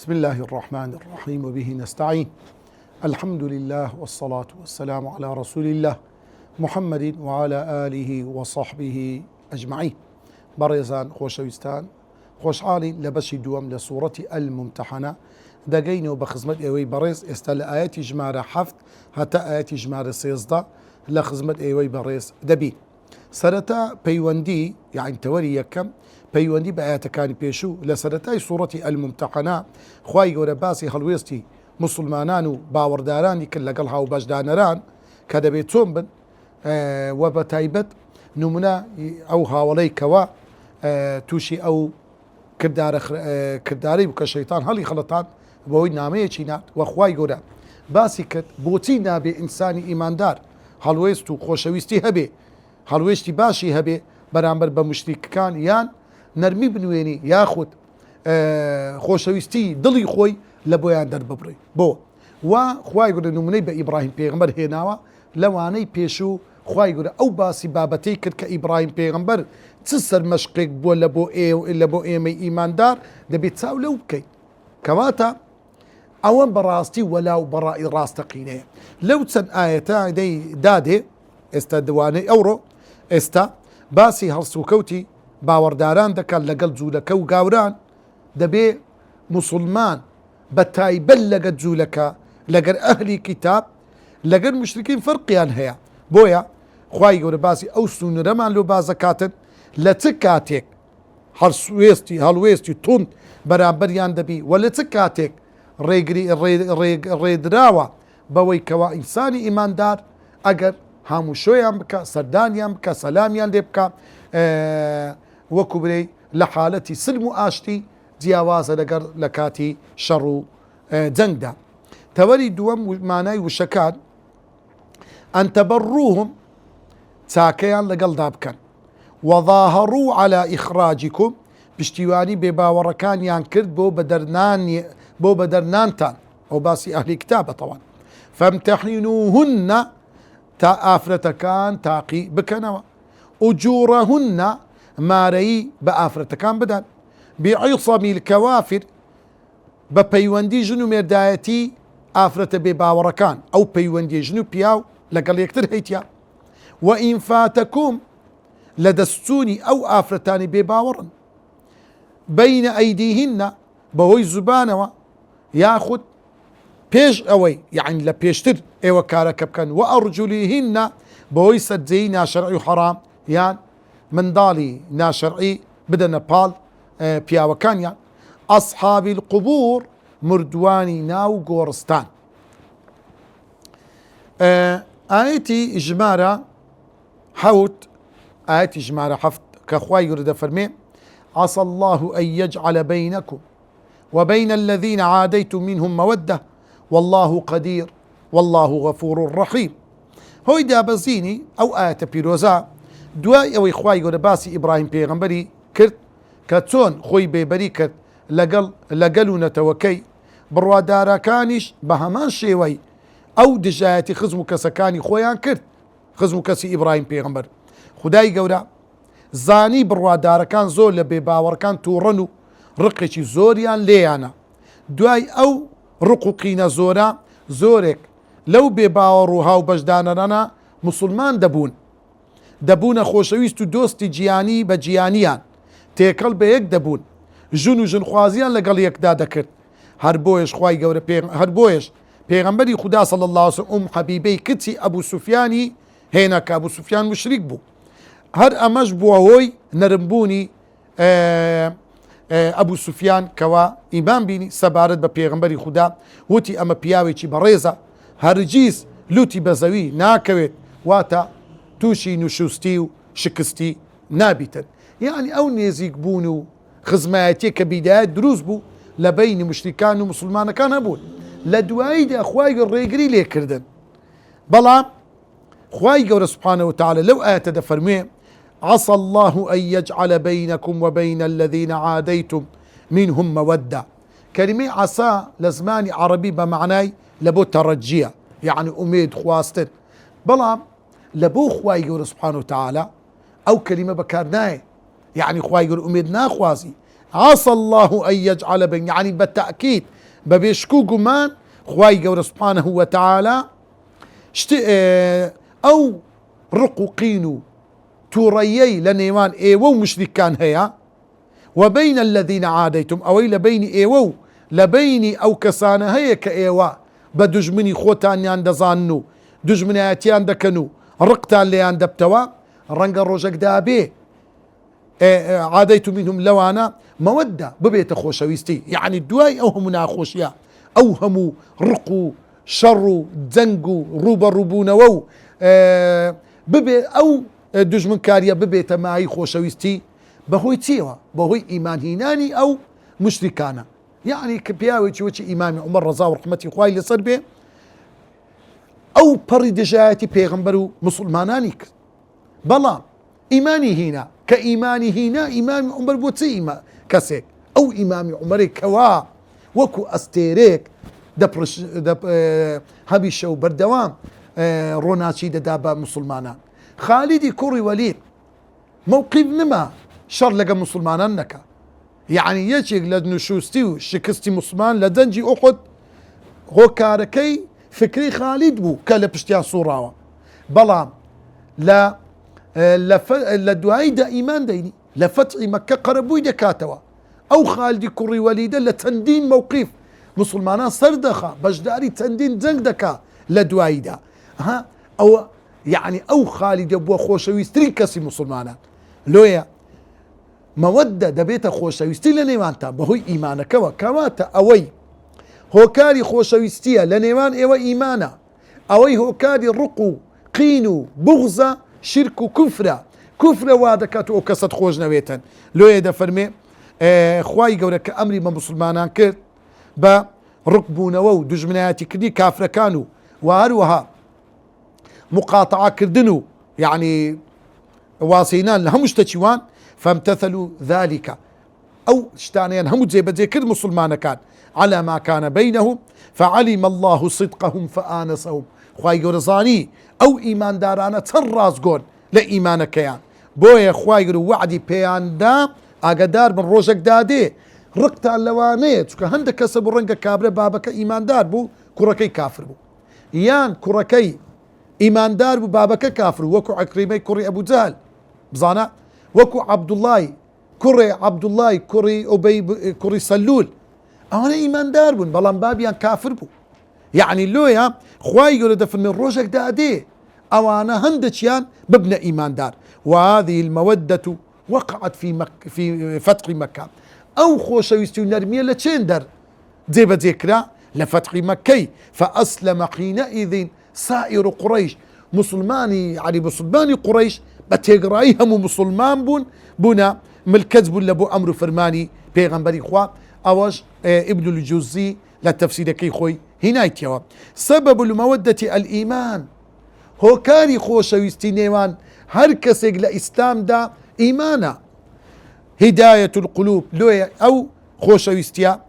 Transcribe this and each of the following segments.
بسم الله الرحمن الرحيم وبه نستعين. الحمد لله والصلاة والسلام على رسول الله محمد وعلى آله وصحبه أجمعين. بريزان خوشويستان خوشحالي لبشي دوام لسورة الممتحنة دقينو بخزمت ايوي بريز استل آيات جمارة حفت حتى آيات جمارة سيزدا لخزمت ايوي بريز دبي سرتا بيوندي يعني توري يكم بيوندي بآياتكاني بيشو لسرتاي سورة الممتحنة خواي قول باسي هلويستي مسلمانان باورداران كل قلها وبجدانران كذا بيتون بن وبتايبت نمنا أو هاولي كوا توشي أو كرداري وكشيطان هلي خلطان بوي نامية چينات وخواي قول باسي كت بوتينا بإنساني إيماندار هلويستو خوشويستي هبي هلويستي باشي هبي برامبر بمشترك كان يان نرمي بنويني ياخد خوشويستي دلي خوي لبويان در ببري بو وخواي يقول نموني بإبراهيم بيغمبر هناوا لواني بيشو خواي يقول أو باسي بابتي كد كإبراهيم بيغمبر تسر مشقق بو لبو إيو إلا بو إيمي إيمان دار دبي تساو لو بكي كواتا أوان براستي ولاو برائي راستقيني لو تسن آيتا دي دادي استا دواني أورو استا باسي هرسوكوتي باورداران دەکات لەگەڵ جوولەکە و گاوران دەبێ مسلمان بەتایبەت لەگەڵ جوولەکە لەگەر ئەهلی کتاب لەگەر مشرکین فەرقیان هەیە بۆیە خوای گەورە باسی ئەو سونورەمان لۆ بازەکاتن لە چ کاتێک هەڵوێستی توند بەرامبەریان دەبی و لە چ کاتێک ڕێدراوە بەوەی کەوا ئینسانی ئیماندار ئەگەر هاموشۆیان بکە سەردانیان بکە سەلامیان لێ بکە وەکو برێ لە حالەتی سلم و ئاشتی جیاوازە لەگەر لە کاتی شەڕ و جەنگدا. تەوەری دووەم مانای وشەکان ئەن تەبەڕوهم چاکەیان لەگەڵدا بکەن وەظاهڕوو عەلا ئیخراجیکم پشتیوانی بێباوەڕەکانیان کرد بۆ بەدەرنانتان ئەو باسی ئەهلی کتابە تەوان فەمتەحینوهن تا ئافرەتەکان تاقی بکەنەوە ئوجوڕەهن مارەیی بە ئافرەتەکان بدەن بعیصەمی الکەوافر بە پەیوەندی ژن و مێردایەتی ئافرەتە بێ باوەڕەکان ئەو پەیوەندی ژن و پیاو لەگەڵ یەکتر هەیتیا و ئینفاتەکوم لە دەستچوونی ئەو ئافرەتانی بێ باوەڕن بەینە ئەیدیهن بەهۆی زوبانەوە یاخود پێش ئەوەی یعنی لە پێشتر ئێوە کارەکە بکەن و ئەڕجولیهن بەهۆی سەرجەی ناشەرعی و حەرام یان منداڵی ناشەرعی بدەنە پاڵ پیاوەکانیان ئەصحابی القبور مردوانی ناو گۆڕستان. ئاەتی ژمارە حەوت ئاەتی ژمارە حەفت کە خوای گەورە دەفەرمێ عەسى الله أن يجعل بينكم وبين الذين عاديتم منهم مودة والله قدير والله غفور رحيم. هۆی دابەزینی ئەو ئاەتە پیرۆزە دوای ئەوەی خوای گەورە باسی ئیبراهیم پێغەمبەری کرد کە چۆن خۆی بێبەری کرد لەگەڵ و نەتەوەکەی بڕوادارەکانیش بە هەمان شێوەی ئەو دژایەتی خزم و کەسەکانی خۆیان کرد خزم و کەسی ئیبراهیم پێغەمبەر خودای گەورە زانی بڕوادارەکان زۆر لە بێباوەڕەکان تووڕەن و ڕقێکی زۆریان لێیانە دوای ئەو ڕق و قینە زۆرە زۆرێک لەو بێباوەڕ و هاو بەشدانەرانە مسلمان دەبوونە خۆشەویست و دۆستی گیانی بە گیانیان تێکەڵ بە یەک دەبوون ژن و ژنخوازیان لەگەڵ یەکدا دەکرد هەر بۆیش خوای گەورە هەر بۆیش پێغەمبەری خوددا صلی الله علیه و سلم حەبیبەی کچی ئەبوو سوفیانی هێنا کە ئەبوو سوفیان مشریک بوو هەر ئەمەش بووە هۆی نەرمبوونی ئەبوو سوفیان کەوا ئیمان بینی سەبارەت بە پێغەمبەری خوددا وتی ئەمە پیاوێکی بەڕێزە هەرگیز لوتی بە زەوی ناکەوێت واتە تووشی نوشوستی و شکستی نابیتن یعنی ئەو نێزیک بوون و خزمایەتیە کە بیدایەت دروست بوو لە بەینی مشریکان و مسلمانەکان هەبوون لە دواییدا خوای گەورە ڕێگری لێکردن بەڵام خوای گەورە سبحانه وتعالى لەو ئاەتە دەفەرموێ عەسى الله أن يجعل بينكم وبين الذين عاديتم منهم مودة كلمة عسى لزماني عربي بمعناي لبو ترجية يعني أميد خواستن بلام لبو خواي يقول سبحانه وتعالى أو كلمة بكارناي يعني خواي يقول أميد ناخوازي عسى الله أن يجعل بين يعني بالتأكيد ببيشكو قمان خواي قول سبحانه وتعالى أو رقوقين توريي لنيوان إيوو مشركان هيا وبين الذين عاديتم أو لبين إيوو لبين أو كسان هيا كإيوا بدجمني خوتان ياندزانو دجمني آتيان دكنو رقتان ليان دبتوا رنق الرجك دابي عاديت منهم لوانا مودة ببيت خوشويستي يعني الدواي أوهم ناخوشيا أوهموا رقوا شروا زنقوا روبا روبونوو ببي أو دجمن كاريا ببيت معي خوشويستي بهوي تيوا بهوي إيمان هيناني أو مشركانا يعني كبياوي وشي إمام عمر رضا ورحمتي خواي اللي صار به أو بردجاتي بيغمبرو مسلمانانيك بلا إيماني هنا كإيماني هنا إمام عمر بوتي كسيك أو إمام عمر كوا وكو أستيريك دب هبي شو بردوام روناتشي دابا مسلمانا خالدي كوري وليد موقف نما شر لقى مسلمان نكا يعني يجيك لنشوستي وشكستي مسلمان لدنجي أحد هو كاركي فكري خالد بو كالبشتيا صوراوة بلام لا لدعاي دا إيمان ديني لفتح مكة قربوي دكاتوا أو خالد كوري وليدا لتندين موقف مسلمانا سردخة بجداري تندين زنق دكا لدعاي دا ها أو يعني أو خالد أبو خوشويسترين كسي مسلمانا لويا مودة دبيت خوشويستي لنيوانتا بهوي إيمانك وكواتا أوي هوكاري خوشويستيا لنيوان إيوا إيمانا أوي هوكاري رقو قينو بغزة شرك كفر وادكاتو أو كسد خوش نويتن لويا دا فرمي خواي قولك أمري ما مسلمانان كرد با رقبونوو دجمناتي كدي كافر كانوا وهروها مقاطعة كردنو يعني واصينان لهم اشتشوان فامتثلوا ذلك أو اشتانيان هم زي بدي كل مسلمان كان على ما كان بينهم فعلم الله صدقهم فآنسهم خواي رزاني أو إيمان دارانا تراز قول لإيمان كيان بويا خواي وعدي بيان دا أقدار من روجك دادي رقتا اللوانيت هندك كسب الرنقة كابرة بابك إيمان دار بو كركي كافر بو يان كركي إيمان دار بو بابك كافر وكو عكريمي كري أبو جهل بزانا وكو عبد الله كري أبي كري سلول أنا إيمان دار بون بلان بابيان كافر بو يعني لويا خواي يقول دفن من روجك دادي أو أنا هندشيان ببنى إيمان دار وهذه المودة وقعت في فتح مكة أو خوشويستو نرمية لتشندر زي بذكرى لفتح مكة فأسلم حينئذ سائر قريش مسلماني يعني مسلماني قريش بتيقرايهم مسلمان بنا ملكز بن لبو أمر فرماني بيغنبري خوا أوش ابن الجوزي للتفسير كي خوي هنايتيوا سبب المودة الإيمان هو كاري خوشويستي نيوان هر كسيق لإسلام دا إيمانا هداية القلوب لويا أو خوشويستيا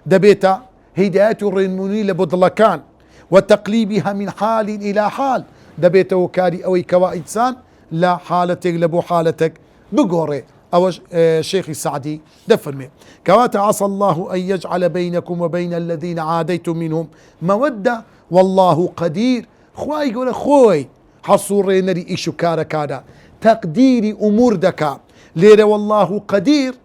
دبيتا هداية الرنموني لبضلكان وتقليبها من حال إلى حال دبيتا وكاري أو كوا إنسان لا حالتك لبو حالتك بقوري أو الشيخ السعدي دفرمي كواتا عسى الله أن يجعل بينكم وبين الذين عاديتم منهم مودة والله قدير خواي يقول خوي حصوري نري إيشو كاركادا تقديري أمور دكا ليرة والله قدير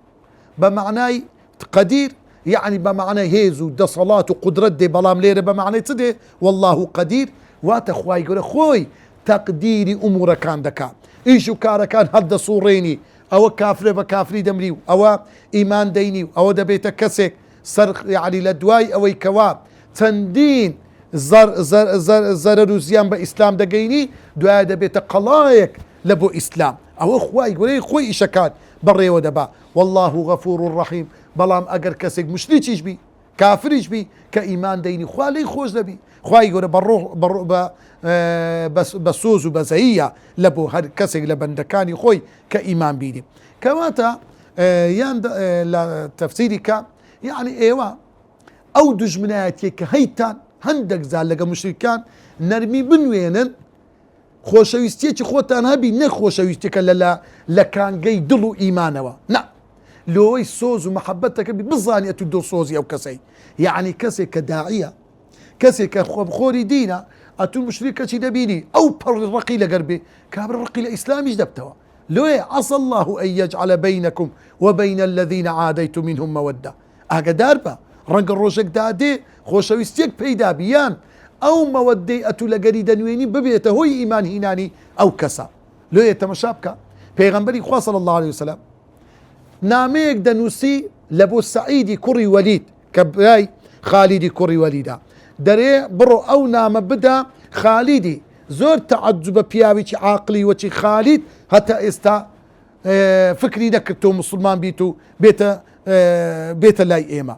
بمعنى قدير يعني بمعنى هيزو دا صلاة وقدرة دي بلام ليرة بمعنى تدي والله قدير واتخواي يقول خوي تقديري أمور كان دكا إيشو كاركان هذا صوريني أو كافر بكافري دمريو أو إيمان ديني أو دبيت كسك سرق يعني لدواي أو كواب تندين زر زيان بإسلام دقيني دواي دبيت قلايك لبو إسلام أو أخواي يقول خوي إشكال بري ودبا والله غفور رحيم بلام أجر كسك مشريش بي كافريش بي كإيمان ديني خوالي خوش دبي خواي يقول بروح بسوز وبزهية لبو هر كسك لبندكاني خوي كإيمان بيدي كواتا يان تفسيرك يعني ايوا او دجمناتي كهيتان هندك زالك مشركان نرمي بنوينن خوشويستيك خوتان هبي نخوشويستيك لا لكان جاي دلو ايمانوا لا لۆی سۆز و محەبەتەکە بزانێت و دڵ سۆزی ئەو کەسەی یعنی کەسێک کە داعیە کەسێک کە خۆبخۆری دینە ئەتون مشریکەچی دەبینی ئەو پەڕی ڕقی لەگەر بێ کابرا ڕقی لە ئیسلامیش دەبتەوە لۆیە عەسى الله أن يجعل بينكم وبين الذين عاديتم منهم مودة ئاگادار بە ڕەنگە ڕۆژێک دادێ خۆشەویستیەک پەیدا بیان ئەو مەوەدەی ئەتو لەگەری دەنوێنی ببێتە هۆی ئیمان هینانی ئەو کەسە لۆیە تەمەشا بکە پێغەمبەری خوا صلی الله عليه وسلم نامەیەک دەنووسی لە بۆ سەعیدی کوڕی وەلید کە برای خالیدی کوڕی وەلیدە دەرێ بڕۆ ئەو نامە بدە خالیدی زۆر تەعەجوبە پیاوێکی عاقلی وەچی خالید هەتا ئێستا فکری نەکرد تۆ موسڵمان بیت و بێتە لای ئێمە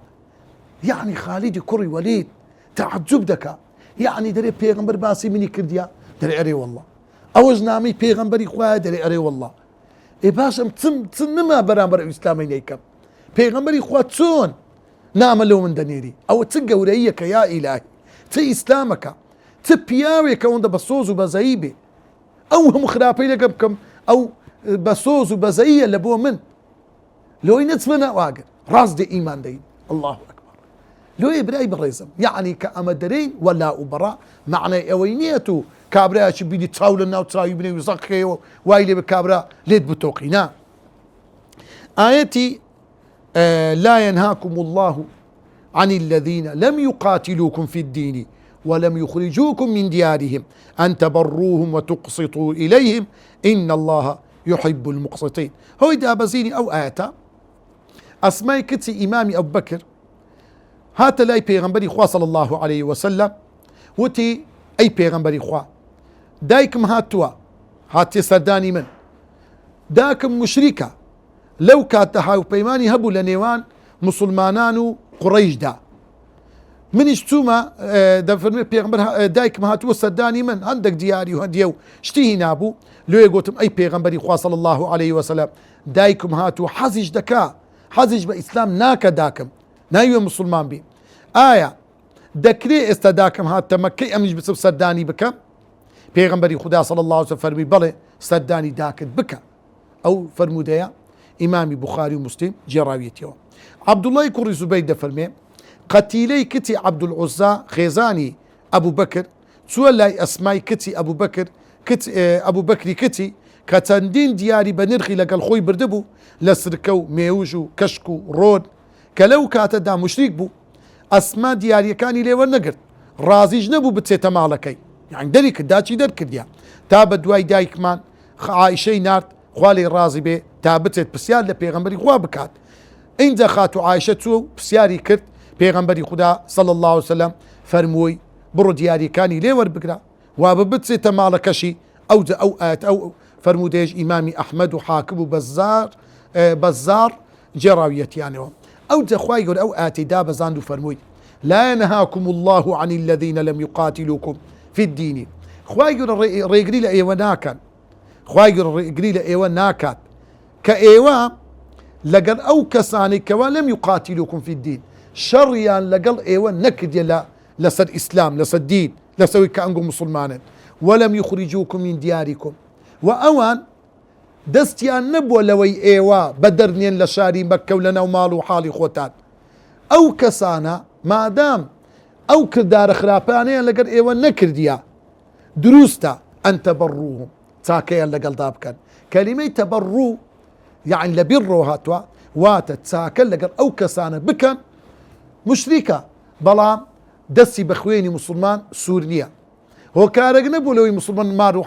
یعنی خالیدی کوڕی وەلید تەعەجوب دەکا یعنی دەرێ پێغەمبەر باسی منی کردیا دەرێ ئەرێ وەڵڵا ئەوەش نامەی پێغەمبەری خوایە دەرێ ئەرێ وەڵڵا ئێ باشم چ نما بەرامبەر ئیسلامی نەیکەم پێغەمبەری خوا چۆن نامە لەو من دەنێری ئەوە چ گەورەیەکە یا ئیلاهی چ ئیسلامەکە چ پیاوێکە ئەوەندە بە سۆز و بەزەیی بێ ئەو هەموو خراپەی لەگە بکەم ئەو بە سۆز و بەزەییە لە بۆ من لۆی نەچمە ناواگر ڕاست دێ ئیمان دەین الله ئەکبەر لۆیە برای بەڕێزم یعنی کە ئەمە دەرەین وەلا و بەڕا معنای ئەوەی نییەت و کابرایکی بینی چاو لە ناو چاوی بنێ و زەقەکەیەوە وای لێ بە کابرا لێت بتۆقی نا ئاەتی لا ينهاكم الله عن الذين لم يقاتلوكم في الدين ولم يخرجوكم من ديارهم أن تبروهم وتقسطوا إليهم إن الله يحب المقسطين هو إذا بزيني أو آياتا أسماء كتي إمامي أبو بكر هات لاي بيغنبري خوا صلى الله عليه وسلم وتي أي بيغنبري خوا دايكم هاتوا هاتي سرداني من داكم مشركة لو كاتها وبيماني هبو لنيوان مسلمانان قريش دا من اشتوما دفرمي بيغمبر دايكم هاتوا سرداني من عندك دياري وهديو شتيه نابو لو يقولتم اي بيغمبري خوا صلى الله عليه وسلم دايكم هاتوا حزج دكا حزج بإسلام ناكا داكم نايو مسلمان بي آية دكري استداكم هات مكي امنج بسب سرداني بكم بيغمبري خدا صلى الله عليه وسلم فرمي بلي سرداني داكت بكا او فرموديا امامي بخاري ومسلم جراويتيو عبد الله كوري زبيد فرمي قتيلي كتي عبد العزى خيزاني ابو بكر سولاي اسماي كتي ابو بكر ابو بكر كتي كتندين دياري بنرخي لقال خوي بردبو لسركو ميوجو كشكو رود كلو كاتدا مشريك بو اسما دياري كاني لي ونقر رازي جنبو بتسيتا مالكي يعني دريك داتشي درك ديا تاب دواي دايك مان عايشي نارت خوالي رازي بي تابتت بسيار لبيغمبري خوا بكات إن خاتو عائشة تو بسياري كرت بيغمبري خدا صلى الله عليه وسلم فرموي برو دياري كاني ليور بقرا واببتسي تمالكشي أو أوقات أو فرموديج إمامي أحمد وحاكم وبزار بزار جراويت يعني أو خواي يقول أوقات داب زاندو فرموي لا ينهاكم الله عن الذين لم يقاتلوكم في الدين خواي يقول ريقري لأيوة ناكن خواي يقول ريقري لأيوة ناكات كأيوة لقل أو كساني كوا لم يقاتلوكم في الدين شريان لقل أيوة نكد يلا لسد إسلام لسد دين لسوي كأنكم مسلمان ولم يخرجوكم من دياركم وأوان دستيان نبوة لوي أيوة بدرنين لشاري مكة ولنا ومال وحالي خوتات أو كسانا ما دام أو كردار خرابانيا لقل أيوة نكرديا دروستا أن تبروهم تاكيا لقل دابكن كلمة تبرو يعني لبرو هاتوا واتا تساكل لقل أو كسانا بكن مشركة بلام دسي بخويني مسلمان سوريا هو كارق نبو لوي مسلمان مارو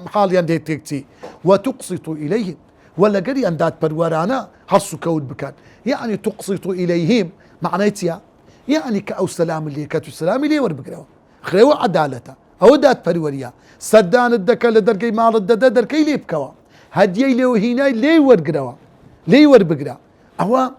حال يندي تكتي وتقسط إليهم ولا قري أن دات بروارانا حصو كود بكان يعني تقسط إليهم معناتها يعني كأو سلام اللي كاتو سلام اللي وربقروا خلوا عدالته أو دات بروريا سدان الدكا لدركي مال الدكا لي بكوا هدي لو هنا لي ورقروا لي وربقرا أو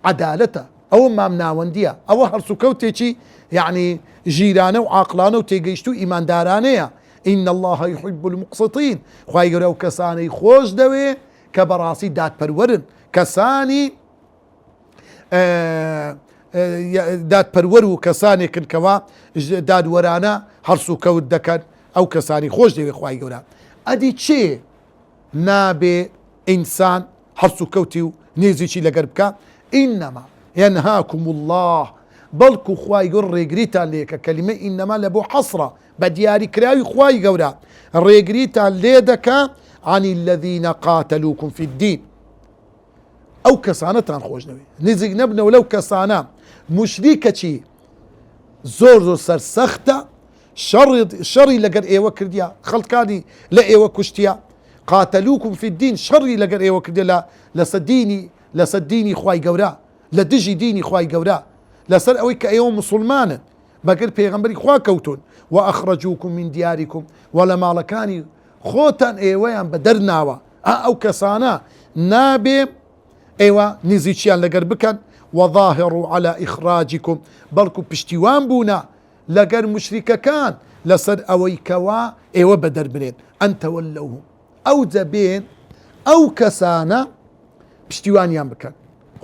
عدالته أو مامنا ونديا أو هرسو كوتيشي يعني جيرانه وعاقلانه وتيجيشتو إيمان دارانيا إن الله يحب المقسطين خواهي يقولوا كساني خوش دوي كبراسي دات برورن كساني دات برورو كساني كن كوا داد ورانا هرسو كوت دكن أو كساني خوش دوي خواهي يقولوا أدي تشي نابي إنسان هرسو كوتيو نێزیی لەگەر بکە ئینەما ينهاكم الله بەڵکو خوای گەور ڕێگریتان لێکە کەلیمە ئینەما لە بۆ حەسرە بە دیاریکراوی خوای گەورە ڕێگریتان لێ دەکا عن الذين قاتلوكم في الدين ئەو کەسانەتان خۆش نەوێ نزیک نەبنەوە لەو کەسانە مشریکە چی زۆر سەرسەختە شەڕی لەگەر ئێوە کردیا خەڵکانی لە ئێوە کوشتیا قاتلوكم في الدين شەڕی لەگەر ئێوە کردیا لەسەر دینی خوای گەورە لە دژی دینی خوای گەورە لەسەر ئەوەی کە ئێوە مسلمانن بەگەر پێغەمبەری خوا کەوتون وأخرجوكم من دياركم ولا ماڵەکانی خۆتان ئێوەیان بە دەرناوە ئەو کەسانە نابێ ئێوە نزیکیان لەگەر بکەن وظاهروا على إخراجكم بەڵکو پشتیوان بوونە لەگەر مشریکەکان لەسەر ئەوەی کەوا ئێوە بە دەربرێن ئەن تەوەلەوهم ئەو دەبێن ئەو کەسانە پشتیوانیان بکەن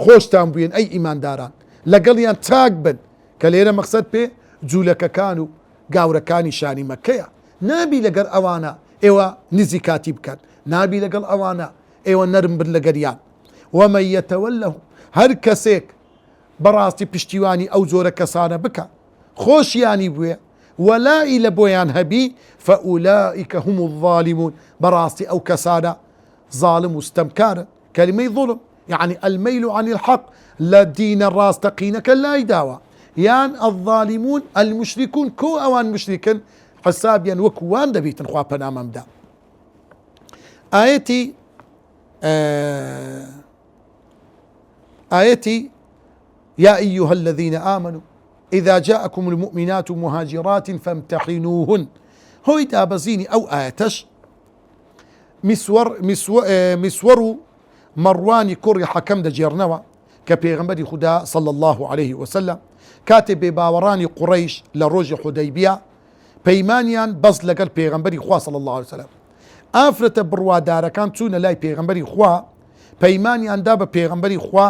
خۆشتان بووین ئەی ئیمانداران لەگەڵیان چاک بن کە لێرە مەقسەد پێ جوولەکەکان و گاورەکانی شانی مەکەیە نابی لەگەر ئەوانە ئێوە نزیکاتی بکەن نابی لەگەڵ ئەوانە ئێوە نەرم بن لەگەریان ومن يتولهم هەر کەسێک بەڕاستی پشتیوانی ئەو جۆرە کەسانە بکە خۆشیانی بوێ وەلای لە بۆیان هەبی فەئولائیکە هم الظالمون بەڕاستی ئەو کەسانە ظالم و ستەمکارن کەلیمەی ظلم يعني الميل عن الحق لا دين الراستقينك لا يداوى يان الظالمون المشركون كو اوان مشركن حسابيا وكوان دبيتن خواه بنام امدا آيتي يا أيها الذين آمنوا إذا جاءكم المؤمنات مهاجرات فامتحنوهن هو يتابزيني أو آيتش مسور مروانی کوڕی حەکەم دەجێڕنەوە کە پێغەمبەری خوددا صلى الله عليه وسلم کاتێ بێباوەڕانی قوڕەیش لە ڕۆژی حودەیبیە پەیمانیان بەس لەگەڵ پێغەمبەری خوا صلى الله عليه وسلم ئافرەتە بڕوادارەکان چوونە لای پێغەمبەری خوا پەیمانیاندا بە پێغەمبەری خوا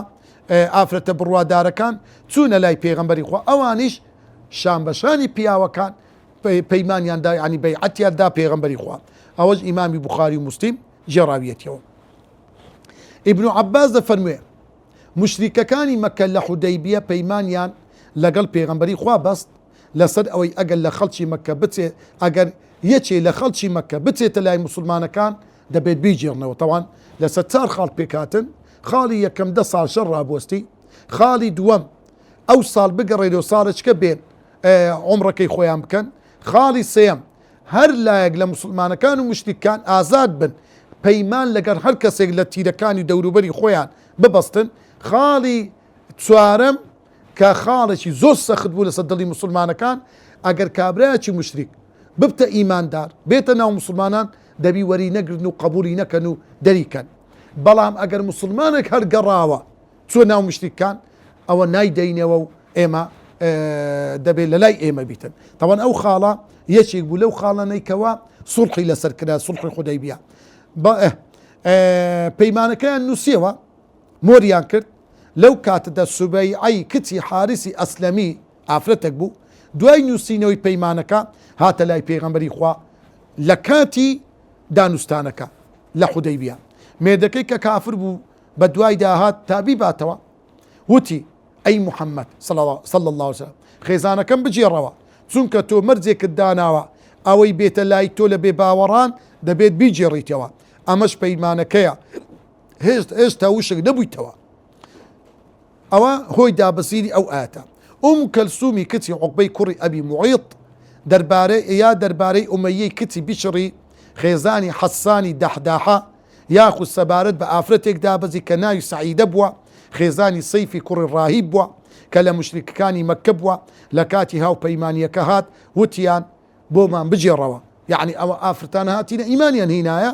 ئافرەتە بڕوادارەکان چوونە لای پێغەمبەری خوا ئەوانیش شانبەشانی پیاوەکان پەیمانیاندا ینی بەیعەتیاندا پێغەمبەری خوا ئەوەش ئیمامی بوخاری و موسلیم جێڕاویەتیەوە ابن عباس دەفەرموێ مشریکەکانی مەکە لە حودەیبیە پەیمانیان لەگەڵ پێغەمبەری خوا بەست لەسەر ئەوەی ئەگەر لە خەڵکی مەکە بچێ ئەگەر یەکێ لە خەڵکی مەکە بچێتە لای موسڵمانەکان دەبێت بیجێڕنەوە تەوان لەسەر چار خاڵ پێکاتن خاڵی یەکەم 10 ساڵ شەڕ ڕابۆستی خاڵی دووەم ئەو ساڵ بگەڕێنەوە ساڵێککە بێن عومڕەکەی خۆیان بکەن خاڵی سێم هەر لایەک لە موسڵمانەکان و مشریکان ئازاد بن پەیمان لەگەر هەر کەسێک لە تیرەکانی دەوروبەری خۆیان ببەستن خاڵی چوارەم کە خاڵێکی زۆر سەخت بوو لەسەر دڵی موسڵمانەکان ئەگەر کابرایەکی مشریک ببتە ئیماندار بێتە ناو موسڵمانان دەبی وەری نەگرن و قبولی نەکەن و دەریکەن بەڵام ئەگەر موسڵمانێک هەر گەڕاوە چوە ناو مشریکان ئەوە نایدەینەوە و ئێمە دەبێت لە لای ئێمە بیتن تەوان ئەو خاڵە یەکێک بوو لەو خاڵانەی سڵحی لەسەر کرا سڵحی حودەیبیە پەیمانەکەیان نووسیەوە مۆریان کرد لەو کاتەدا سوبەیعەی کچی حارسی ئەسلەمی ئافرەتێک بوو دوای نووسینەوەی پەیمانەکە هاتە لای پێغەمبەری خوا لە کاتی دانوستانەکە لە حودەیبیە مێردەکەی کە کافر بوو بە دوای داهات تابی باتەوە وتی ئەی محەممەد صلى الله عليه وسلم خێزانەکەم بجێڕەوە چونکە تۆ مەرجێکت داناوە ئەوەی بێتە لای تۆ لە بێباوەڕان دەبێت بیجێڕیتەوە ئەمەش پەیمانەکەیە هێشتا وشک نەبوویتەوە ئەوە هۆی دابەزیری ئەو ئاەتە کەلسومی کچی عوقبەی کوڕی ئەبی موعیط دەربارەی ئومەیەی کچی بیشڕی خێزانی حەسانی دەحداحە یاخود سەبارەت بە ئافرەتێک دابەزی کە ناوی سەعیدە بووە خێزانی سەیفی کوڕی ڕاهیب بووە کە لە مشریکەکانی مەککە بووە لە کاتی هاو پەیمانیەکە هات وتیان بۆمان بجێڕەوە یعنی ئەوە ئافرەتان هاتینە ئیمانیان هینایە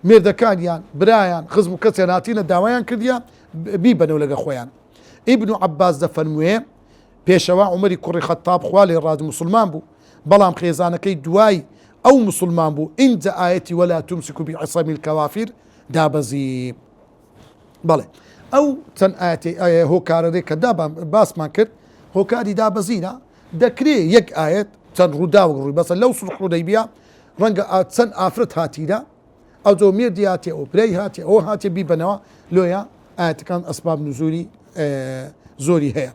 مێردەکانیان برایان خزم و کەسیان هاتینە داوایان کردیە بیبەنەوە لەگە خۆیان ئیبن عەباس دەفەرموێ پێشەوا عومەری کوڕی خەتاب خوا لێ ڕازی موسڵمان بوو بەڵام خێزانەکەی دوای ئەو موسڵمان بوو ئینجا ئایەتی وەلا تمسکو بعصەمی الکەوافیر دابەزی بەڵێ ئەو چەند ئاەتی هۆکارەکە کە باسمان کرد هۆکاری دابەزینە دەکرێت یەک ئاەت چەند ڕووداوە ڕووی بەسە لەو سڵح حودەیبیە ڕەنگە چەند ئافرەت هاتیرە ئەو زۆ مێردی هاتێ ئەو برەی هاتێ ئەوە هاتێ بیبەنەوە لۆیە كان أسباب نزولي زوري هي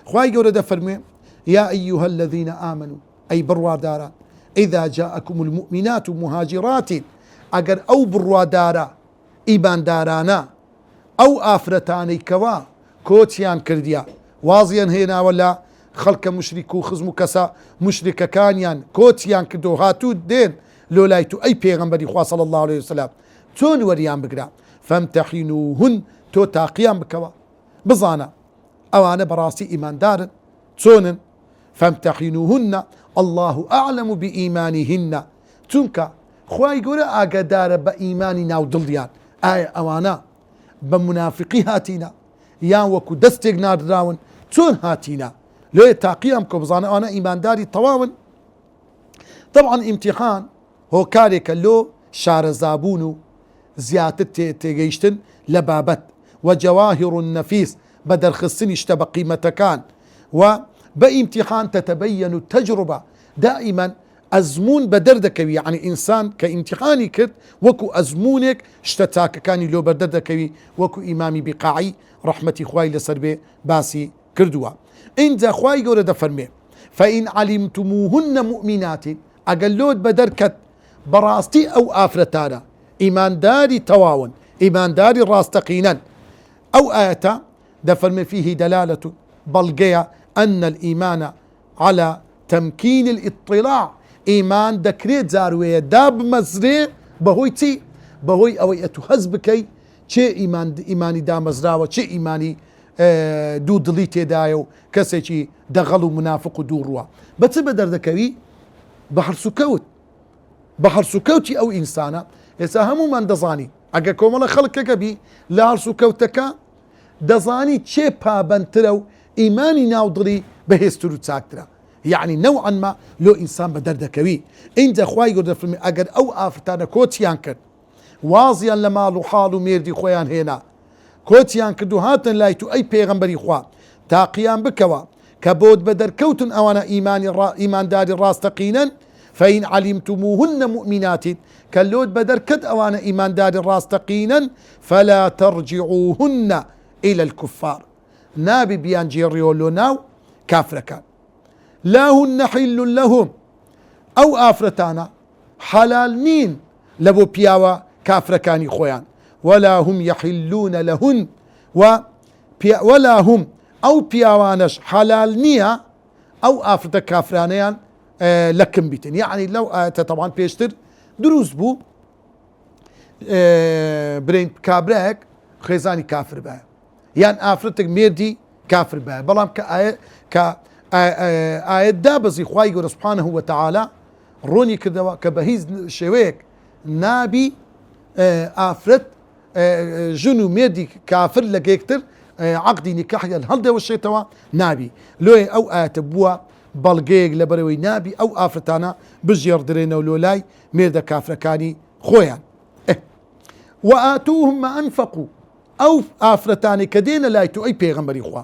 خواي قولة دفرمي يا أيها الذين آمنوا أي بروادارا إذا جاءكم المؤمنات مهاجرات أجر أو بروادارا إيمان دارانا أو آفرتاني كوا كوتيان كرديا وازيا هنا ولا خلق مشركو خزمو كسا مشرك كانيان كوتيان كدو هاتو دين لولايتو أي بيغمبري خواه صلى الله عليه وسلم تون وريان بقرا فامتحنوهن تو تاقيان بكوا بزانا أوانا براسي إيمان دارن تونن فامتحنوهن الله أعلم بإيمانهن تونكا خواهي قولا أقدار بإيماني ناو دليان أوانا بمنافقي هاتينا يا وكو دستيق نادراون تون هاتينا لو تاقيام كوبزانا أنا إيمان داري طواون طبعا امتحان هو كاريكا لو شار زابونو زيادة تيجيشتن لبابت وجواهر النفيس بدل خصني اشتبه قيمة كان وبامتحان تتبين التجربة دائما أزمون بدردكوي يعني إنسان كامتحاني كرت وكو أزمونك اشتتاك كاني لو بدردكوي وكو إمامي بقاعي رحمتي خواي لسربي باسي كردوا إنت خواي قولة دفرمي فإن علمتموهن مؤمنات أقلود بدركت براستي أو آفرتانا إيمان داري تواون إيمان داري راستقينا أو آية دفرمي فيه دلالة بلقيا أن الإيمان على تمكين الاطلاع إيمان دكريت زاروية داب مزري بهويتي بهوي أو يتهزبكي چه إيماني دا مزراوة چه إيماني دو دليتي دايو كسيشي دغلو منافق دوروا بتبدر ذكري بحر سكوتي أو إنسانا يساهمو من دزاني أجا كومالا خلقك بي لا سكوتك دزاني چه بابنترو إيماني ناودري بهسترو تساكترا يعني نوعا ما لو إنسان بدردكوي إنت خواي قد فرمي أجر أو آفتانا كوتيان كرد وازيا لما حالو ميردي خويان هنا كوتيان كردو هاتن لايتو أي بيغمبري خوا تاقيان بكوا كبود بدر كوتن أوانا إيمان داري راستقينا فإن علمتموهن مؤمنات كاللود بدر كد أوانا إيمان داري راستقينا فلا ترجعوهن إلى الكفار نابي بيان جيريولو ناو كافر كان لا هن حل لهم أو آفرتانا حلال نين لبو بياوا كافر كاني خويان ولا هم يحلون لهن ولا هم أو بياوانش حلال نيا أو آفرت كافرانيان لكم بيتن يعني لو طبعا بيشتر دروز بو برين كابرك خيزاني كافر بها يعني آفرتك ميردي كافر بها بلام آية دابزي خواي سبحانه وتعالى روني كذا كبهيز شويك نابي آفرت جنو ميردي كافر لقيكتر عقدي نكاح الهلدة والشيطوا نابي لوي أو آتبوا بلقيق لبروي نابي أو آفرتانا بجير درينا ولولاي ميردا كافر كاني خويا وآتوهم ما أنفقوا أو آفرتاني كدين لايتو أي بيغمبري خوا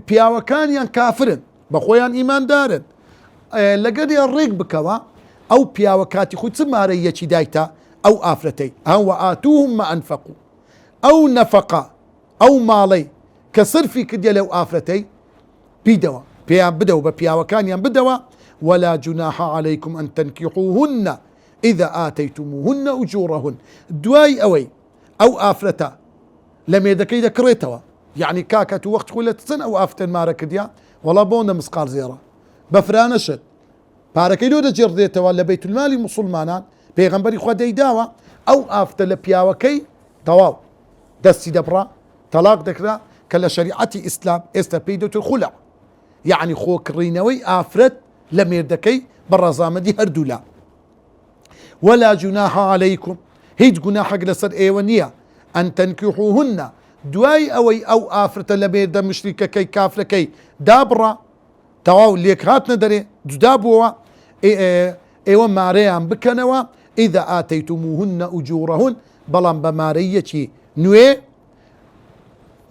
بياوا كانيان كافرن بخويان إيمان دارن لقد الريق بكوا أو بياوا كاتي خود سماري يشي دايتا أو آفرتي أو آتوهم ما أنفقوا أو نفقا أو مالي كصرفي كدي لو آفرتي بيدوا بيان بدوا ببياوا كانيان بدوا ولا جناح عليكم أن تنكحوهن إذا آتيتموهن أجورهن دواي أوي أو آفرتا لم يدكي ذكريتوا يعني كاكا وقت خلت سنة أو آفتن مارك ديا ولا بونا مسقال زيرة بفرانشت باركيلو دا جرديتوا ولا بيت المالي مسلمانان بيغنبري خوا ديداوا أو آفت لبياوا كي تواو دستي دبرا طلاق دكرا كلا شريعتي إسلام استبيدو الخلع يعني خو كرينوي آفرت لم يردكي بالرزامة دي هردولا ولا جناح عليكم هيج جناح لسر ايوانية أن تنكحوهن دواي أوي أو آفرت لم يرد مشركة كي كافر كي دابرا تواو ليك هاتنا دري دابوا ايوان ماريان بكنوا إذا آتيتموهن أجورهن بلان بمارية نوي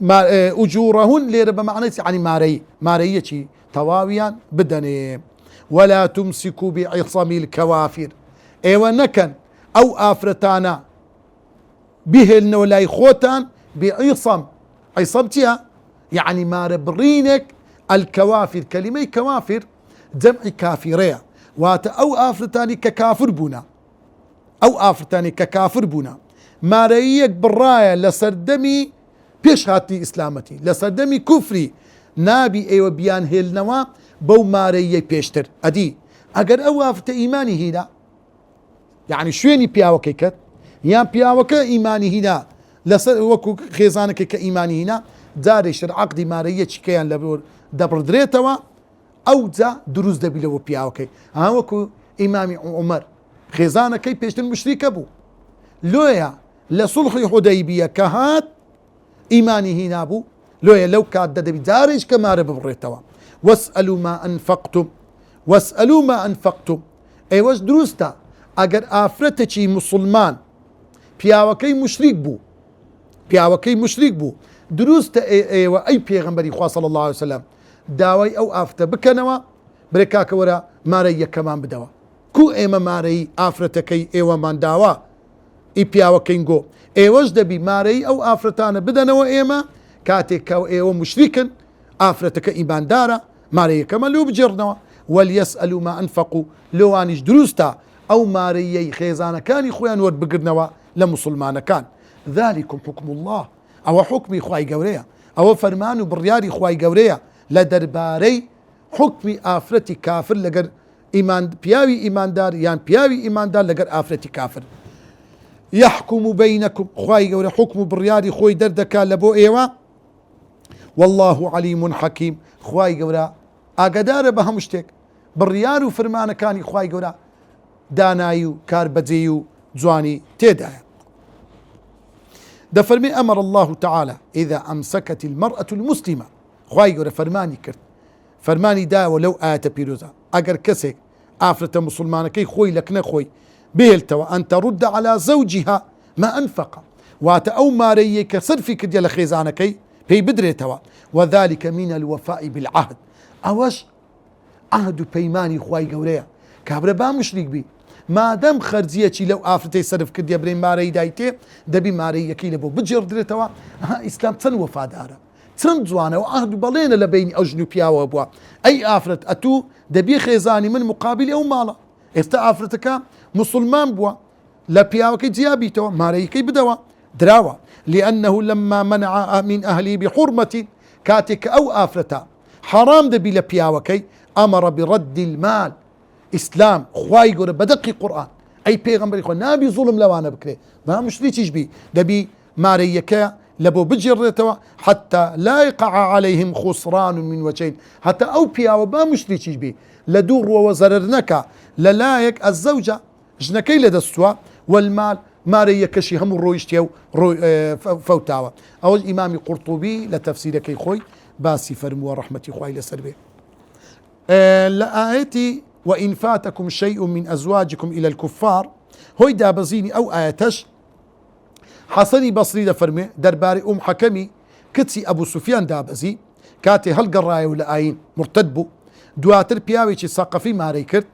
أجورهن لير بمعنى يعني مارية تواويا بدني ولا تمسكوا بعصم الكوافر ايوان نكن أو آفرتانا بهلن ولا خوتان بعصم. عصمتها يعني مار برينك الكوافر. كلمة كوافر جمع كافرية، وات أو آفرتاني ككافر بونا، أو آفرتاني ككافر بونا. ماريك براية لسردمي بيش هاتي إسلامتي، لسردمي كفري نابي ايوه بيان هيلنوا بو ماريي بيشتر أدي. أجر أو آفرت إيماني هنا يعني شويني بياوكي كت يان بياوكا إيماني هنا لسر وكو خيزانك كإيماني هنا دارش عقد مارية كيان لبور دبر دريتوا أو دا دروز دبي لو بياوكي. ها وكو إمام عمر خيزانك بيشتر مشرك أبو لويا لصلح حديبية كهات إيماني هنا أبو لويا لو كاد دبي دارش كمار ببريتوا. واسألوا ما أنفقتم، واسألوا ما أنفقتم. أي وش دروستا اگر آفرتشي مسلمان پیاوكي مشرك بو، پیاوكي مشرك بو دروست ايوه اي پیغمبري خواه صلى الله عليه وسلم داوي او آفرته بكنوا بريكاك ورا ماري كمان بدوا كو ايما ماري آفرتكي ايوه من داوا اي پیاوكي نگو ايوش دبي ماري او آفرتان بدنوا ايما كاتك او ايوه مشركا آفرتك ايمان دارا ماري كمان لو بجرنوا. وليسألوا ما أنفقوا لوانيش دروستا أو ماريي خيزانا كان خوان ورد بقرنوا لمسلمان كان. ذلكم حكم الله أو حكمي خواي قوريا أو فرمانو برياري خواي قوريا لدرباري حكمي آفرتي كافر لقر إيمان بياوي إيمان دار يان بياوي إيمان دار لقر آفرتي كافر. يحكم بينكم خواي قوريا حكم برياري خوي دردكا لبو إيوا والله عليم حكيم. خواي قوريا ئاگادارە بە هەموو شتێک بڕیار و فرمانەکانی خوای گەورە دانایی و کاربەجێی و جوانی تێدایە. دەفەرمێ ئەمر الله تعالى إذا أمسكت المرأة المسلمة. خوای گەورە فەرمانی کرد، فەرمانی داوە لەو ئاەتە پیرۆزە ئەگەر کەسێک ئافرەتە مسلمانەکەی خۆی لە کنە خۆی بێلتەوە أن ترد على زوجها ما أنفق، واتە ئەو مارەیە کە سەرفی کردیە لە خێزانەکەی پێی بدرێتەوە. وذلك من الوفاء بالعهد. أوش عهد بيماني خواي قوريا كابرا با مشرك بي مادام خرجية لو آفتي صرف كرديا برين ماري دايتي دبي ماري يكي لبو بجر دريتوا. ها إسلام تن وفادارا تن جوانا وعهد بلين لبيني أو جنوبيا وابوا أي آفرت أتو دبي خيزاني من مقابل أو مالا استا آفرتك مسلمان بوا لبيا وكي جيابيتوا ماري يكي بدوا دراوا لأنه لما منع من أهلي بحرمة كاتك أو آفرتا حرام دبي لبياوكي أمر برد المال. إسلام خواي قول بدقي قرآن أي پیغمبر يقول نابي ظلم لوانا بكري ما مش ليش بي دبي ماريكا لبو بجرتوا حتى لا يقع عليهم خسران من وجهين. حتى أو بياو ما مش ليش بي لدور وزررنك للايك الزوجة جنكي لدستوا والمال ماريكا شي هم رويشتيو فوتاوا. أو الإمام قرطبي لتفسيرك خوي باسي فرموا رحمتي خوي لسربي لآيتي وإن فاتكم شيء من أزواجكم إلى الكفار. هوي دابزيني أو آياتش حسني بصري لفرمي درباري حكمي كتسي أبو سفيان دابزي كاتي هل قراي ولا آين مرتدبو دواتر بياويشي ساقفي ماري كرت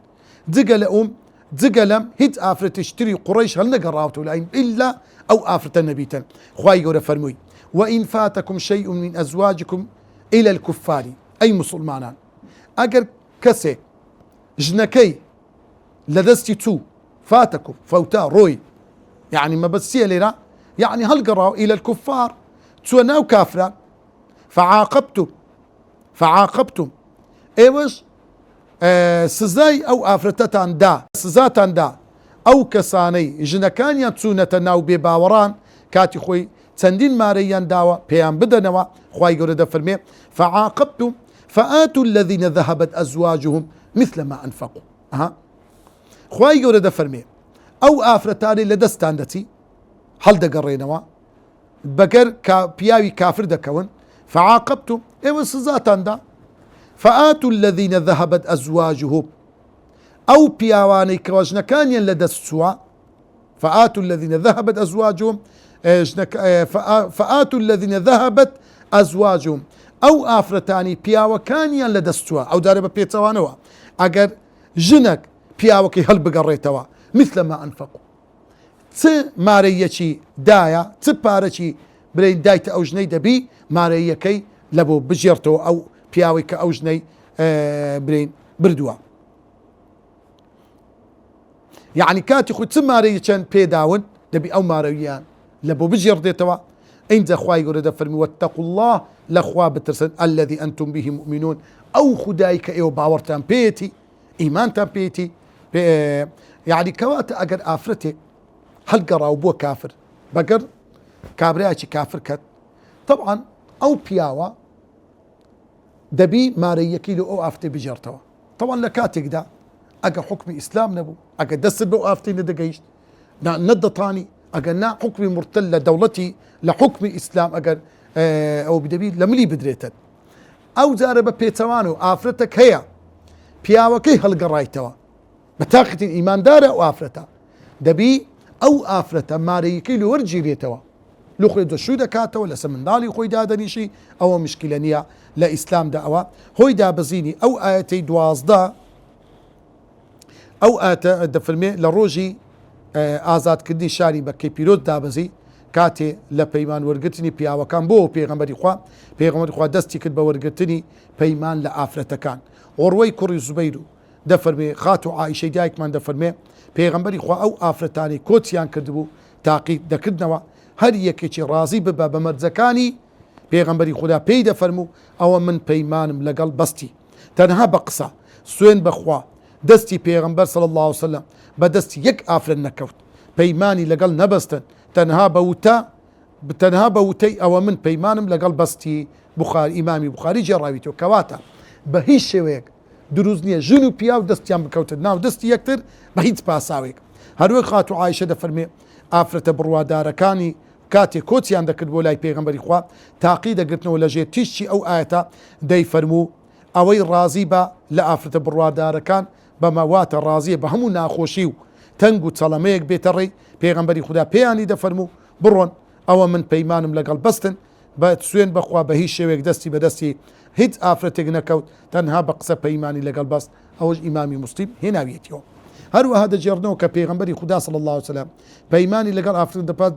دقل دقلم هيت آفرت اشتري قريش هل نقراوتو لأين إلا أو آفرت النبيتا. خواي قول فرمي وإن فاتكم شيء من أزواجكم إلى الكفار أي مسلمان أجر كسي جنكي لدستي تو فاتكم فوتا روي يعني ما بسيه لنا يعني هل قراوا إلى الكفار توناو كافرا فعاقبتم ايوش سزاي أو آفرتتان دا سزاتان دا أو كساني جنكان يتسونة ناو بباوران كاتي خوي تندين ماريان داوا بيان بدنوا خواي قرد فرمي فعاقبتم فآتوا الذين ذهبت أزواجهم مثل ما أنفقوا. خواي قرد فرمي أو آفرتاني لدستان دتي هل دقرينوا بقر بياوي كافر دكون فعاقبتم ايوه سزاتان دا فآتوا الذين ذهبت أزواجهم أو بياواني كواجنا كان لدستوا فآتوا الذين ذهبت أزواجهم فآتوا الذين ذهبت أزواجهم أو آفرتاني بياوة كانيا لدستوا أو داربا بيتوانوا أجر جنك بياوكي هل بقريتوا مثل ما أنفقوا ت ماريتي دايا تبارتي بلين دایتە ئەو ژنەی دەبی مارەیەکەی لە بۆ بژێرتەوە ئەو پیاوەی کە ئەو ژنەی برین بردووە. یعنی کاتی خۆی چ مارەیە چەند پێداون دەبی ئەو مارەویان لە بۆ بژێڕدێتەوە. اینجا خوای گەورە دەفەرمی واتقوا الله لەخوا بترسن الذي أنتم به مؤمنون ئەو خودایی کە ئێوە باوەڕتان پێیەتی ئیمانتان پێیەتی. یعنی کەواتە ئەگەر ئافرەتێک هەڵگەڕاو بووە کافر بەگەر کابرایکی کافر کەت طبعا ئەو پیاوە دەبی مارەیەکی لە ئەو ئافتەی بژێڕتەوە. طبعا لە کاتێکدا ئەگە حکمی ئیسلام نەبوو ئەگە دەست بە ئەو ئافتەی نەدەگەیشت نەدەتانی ئەگەر نا حکمی مرتل لە دەوڵەتی لە حکمی ئیسلام ئەگەر ئەو بدەبی لە ملی بدرێتن ئەو جارە بە پێچەوان و ئافرەتەک هەیە پیاوەکەی هەڵگەڕایتەوە بە تاقیتین ئیماندارە ئەو ئافرەتە دەبی ئەو ئافرەتە مارەیەکەی لە وەرگیرێتەوە لە خۆی دەشوو دەکاتەوە لەسەر منداڵی خۆی دادەنیشی ئەوە مشکلە نییە لە ئیسلامدا. ئەوە هۆی دابەزینی ئەو ئاەتەی 12 ئەو ئاەتە دەفەرمێ لە ڕۆژی ئازادکردنی شاری بەکەی پیرۆز دابەزی کاتێ لە پەیمان وەرگرتنی پیاوەکان بۆ پێغەمبەری خوا دەستی کرد بە وەرگرتنی پەیمان لە ئافرەتەکان. ئۆڕوەی کوڕی زوبەیر و دەفەرمێ خات و عائیشەی دایکمان دەفەرمێ پێغەمبەری خوا ئەو ئافرەتانی کۆچیان کردبوو تاقیید دەکردنەوە هەر یەکێکی ڕازی ببە بە مەرجەکانی پێغەمبەری خوددا پێی دەفەرموو ئەوە من پەیمانم لەگەڵ بەستی تەنها بە قسە سوێن بەخوا دەستی پێغەمبەر صلی الله عليه وسلم بە دەستی یەک ئافرەت نەکەوت پەیمانی لەگەڵ نەبەستن تەنها بە وتەی ئەوە من پەیمانم لەگەڵ بەستی بوخاری ئیمامی بوخاری جێڕاویتەوە کەواتە بە هیچ شێوەیەک دروست نییە ژن و پیا و دەستیان بکەوتن ناو دەستی یەکتر بە هیچ پاساوێک. هەروەک خات و عایشە دەفەرمێ ئافرەتە بڕوادارەکانی کاتێک کۆچیان دەکرد بۆ لای پێغەمبەری خوا تاقی دەگرتنەوە لە ژێر تیشتی ئەو ئاەتە دەیفەرموو ئەوەی ڕازی بە لە ئافرەتە بڕوادارەکان بەمەواتە ڕازیە بە هەموو ناخۆشی و تەنگ و چەڵەمەیەک بێتە ڕێی پێغەمبەری خوددا پێیانی دەفەرموو بڕۆن ئەوە من پەیمانم لەگەڵ بەستن بە سوێن بەخوا بە هیچ شێوێک دەستی بەدەستی هیچ ئافرەتێک نەکەوت تەنها بە قسە پەیمانی لەگەڵ بەست. ئەوەش ئیمامی موسلیم هێناویەتیەوە. هەروەها دەجێڕنەوە کە پێغەمبەری خوددا صلی الله عليه وسلم پەیمانی لەگەڵ ئافرەت دەپات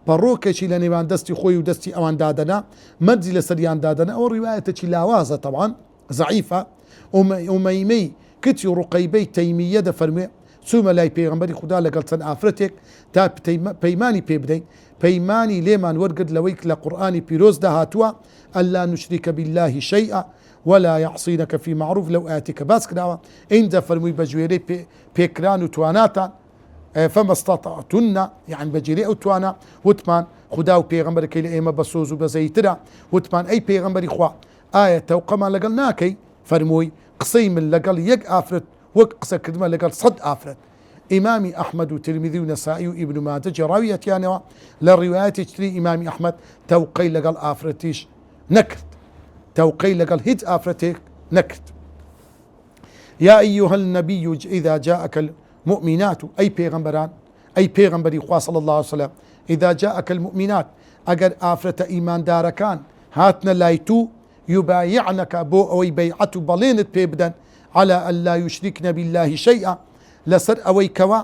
بە ڕۆکێکی لە نێوان دەستی خۆی و دەستی ئەوان دادەنا مەرجی لە سەریان دادەنا. ئەوە ڕیوایەتێکی لاوازە طبعا ضعیفە. ئومەیمەی کچی ڕوقەیبەی تەیمیە دەفەرمێ چوومە لای پێغەمبەری خوددا لەگەڵ چەند ئافرەتێک تا پەیمانی پێ بدەین پەیمانی لێمان وەرگرت لەوەی لە قورئانی پیرۆزدا هاتووە ئەللا نوشریکە بالله شەیئا ولا يعصينك في معروف لو آتيك باس كراوة إن دفرمي بجويري بيكران وتواناتا فما استطعتن يعني بجيري أو توانا وتمان خداو بيغمبر كي لإيما بسوز وبزيترا وتمان أي بيغمبر إخوا آية توقما لقل ناكي فرموي قصيم لقل يق آفرت وقصة كدما لقل صد آفرت. إمامي أحمد وترمذي ونسائي وابن ماجه جراوية يعني للروايات تشتري إمامي أحمد توقي لقل آفرتيش نكت توقي لقل هيت آفرتك نكت. يا أيها النبي إذا جاءك المؤمنات أي بيغمبران أي بيغمبري خوا صلى الله عليه وسلم إذا جاءك المؤمنات أجر آفرة إيمان داركان هاتنا لايتو يبايعنك بو أوي بيعة بلينت بيبدن على أن لا يشركن بالله شيئا لسر أوي كوا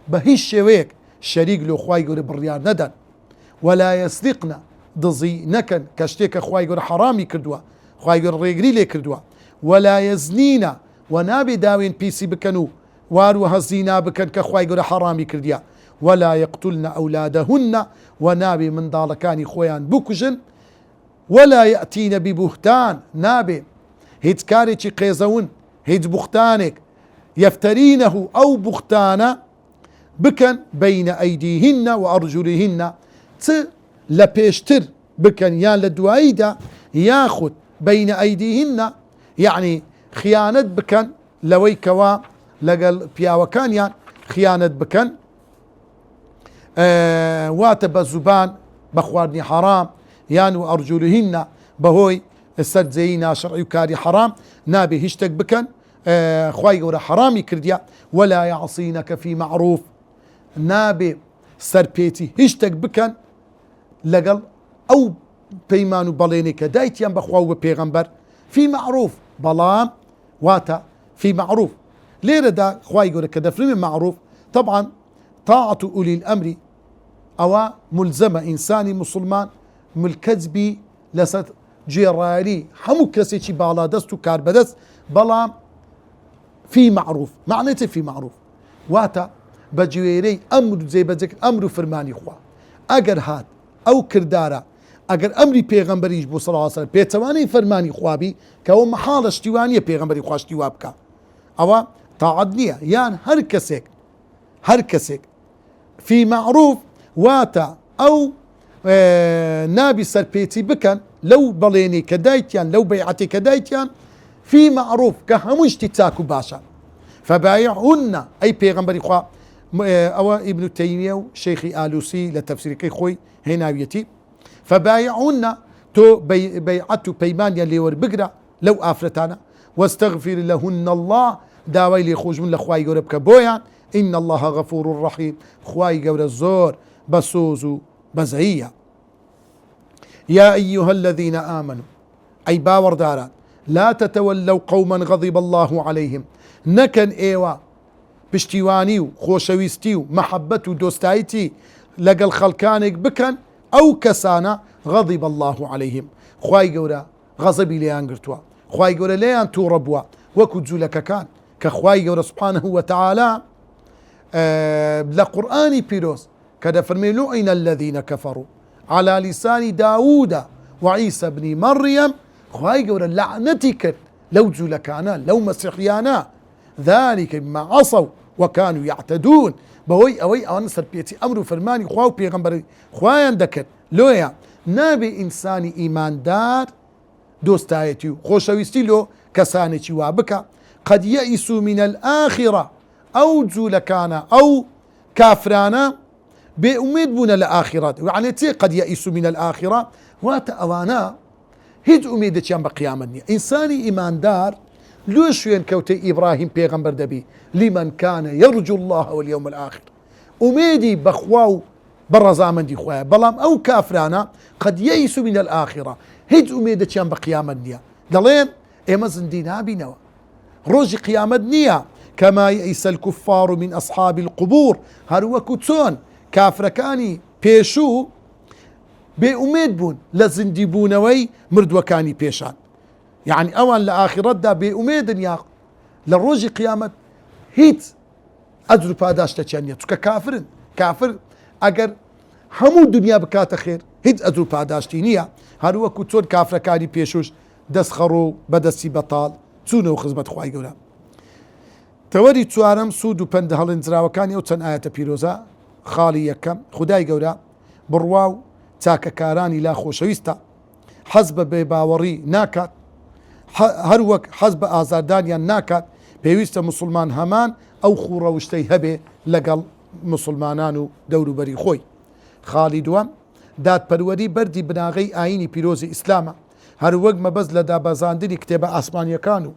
بهيش شويك شريك لو خواي يقول بالريار ندن ولا يسرقنا دزي نكن كشتيك خواي يقول حرامي كردوا خواي يقول ريقري لي كردوا ولا يزنينا ونابي داوين بيسي بكنو واروها الزينا بكن كخواي يقول حرامي كرديا ولا يقتلن أولادهن ونابي من دالكاني خويان بوكجن ولا يأتين ببهتان نابي هيت كاريتي قيزون هيت بختانك يفترينه أو بختانا بكن بين أيديهن وأرجلهن لبيشتر بكن يان لدوايدا ياخد بين أيديهن يعني خيانة بكن لوي كوا لقل بياوكان يعني خيانة بكن واتب الزبان بخوارني حرام يعني وأرجلهن بهوي السد زينا شرعي كاري حرام نابي هشتك بكن خواي قول حرامي كرديا ولا يعصينك في معروف نابي سربيتي هشتك بكن لقل أو بيمانو بلينك دايتيان بخواو بيغمبر في معروف بلام واتا في معروف ليه دا خواي قول كده في معروف طبعا طاعة أولي الأمر أو ملزمة إنساني مسلمان ملکەزبی لەسەر جێڕایەلی هەموو کەسێکی باڵادەست و کاربەدەست بەڵام في معروف معنێتە في معروف واتە بە جوێرەی ئەمر و جێبەجێ ئەمر و فەرمانی خوا ئەگەر هات ئەو کردارە ئەگەر ئەمری پێغەمبەریش بۆ سەڵڵاهو عەلەیهی وسەلەم پێچەوانەی فەرمانی خوابی کەەوە مەحاڵە شتیوانیە پێغەمبەری خوا شتی وا بکە ئەوە تاعەت نییە یان هەر کەسێک في معروف واتە ئەو نابی سەرپێچی بکەن لەو بەڵێنی کە دایکیان لەو بەیعەتی کە دایکیان في معروف کە هەموو شتی چاک و باشە فبايعهن ئەی پێغەمبەری خوا ئەوە ئیبن تەیمیە و شەیخی ئالوسی لە تەفسیرەکەی خۆی هێناویەتی فبايعهن تۆ بەیعەت و پەیمانیان لێوەربگرە لەو ئافرەتانە واستغفر لهن الله داوای لێخۆشبوون لە خوای گەورە بکە بۆیان إن الله غفور رحيم خوای گەورە زۆر بەسۆز و بەزەییە يا أيها الذين آمنوا أي باوەڕداران لا تتولوا قوما غضب الله عليهم نەکەن ئێوە پشتیوانی و خۆشەویستی و مەحەبەت و دۆستایەتی لەگەڵ خەڵکانێک بکەن ئەو کەسانە غضب الله عليهم خوای گەورە غەزەبی لێیان گرتووە خوای گەورە لێیان تووڕە بووە وەکو جوولەکەکان کە خوای گەورە سبحانه وتعالى لە قورئانی پیرۆز کە دەفەرمێ لوعن الذين كفروا على لسان داوود وعيسى بن مريم خوای گەورە لعنەتی کرد لەو جوولەکانە لەو مەسیحیانە ذلك بما عصوا وكانوا يعتدون بەهۆی ئەوەی ئەوانە سەرپێچی ئەمر و فەرمانی خوا و پێغەمبەری خوایان دەکرد لۆیە نابێ ئینسانی ئیماندار دۆستایەتی و خۆشەویستی لۆ کەسانێکی وا بکە قد يئسوا من الآخرة ئەو جوولەکانە ئەو کافرانە بێئومێد بوونە لە ئاخرەت یعنی چێ قد يئسوا من الآخرة واتە ئەوانە هیچ ئومێدێکیان بە قیامەت نییە ئینسانی ئیماندار لۆ شوێن کەوتەی ئیبراهیم پێغەمبەر دەبی لمن كان يرجو الله واليوم الآخر ئومێدی بەخوا و بە ڕەزامەندی خوایە بەڵام ئەو کافرانە قد يئسوا من الآخرة هیچ ئومێدێکیان بە قیامەت نییە دەڵێن ئێمە زیندوی نابینەوە ڕۆژی قیامەت نییە كما يئس الكفار من أصحاب القبور هەروەکو چۆن کافرەکانی پێشوو بێئومێد بوون لە زیندی بوونەوەی مردووەکانی پێشان يعني ئەوان لە ئاخرەتدا بێئومێدن یا لە ڕۆژی قیامەت هیچ ئەجر و پاداشتێکیان نییە چونکە کافرن کافر ئەگەر هەموو دنیا بکاتە خێر هیچ ئەجر و پاداشتی نییە هەروەکو چۆن کافرەکانی پێشوش دەستخەڕ و بەدەستی بەتاڵ چوونەوە خزمەت خوای گەورە تەوەری چوارەم سوود و پەند هەڵێنجراوەکانی ئەو چەند ئاەتە پیرۆزە خاڵی یەکەم خودای گەورە بڕوا و چاکەکارانی لا خۆشەویستە حەز بە بێباوەڕی ناکات هەروەک حەز بە ئازاردانیان ناکات پێویستە مسلمان هەمان ئەو خوڕەوشتەی هەبێ لەگەڵ مسلمانان و دەوروبەری خۆی خاڵی دووەم دادپەروەری بەردی بناغەی ئاینی پیرۆزی ئیسلامە هەروەک مەبەست لە دابەزاندنی کتێبە ئاسمانیەکان و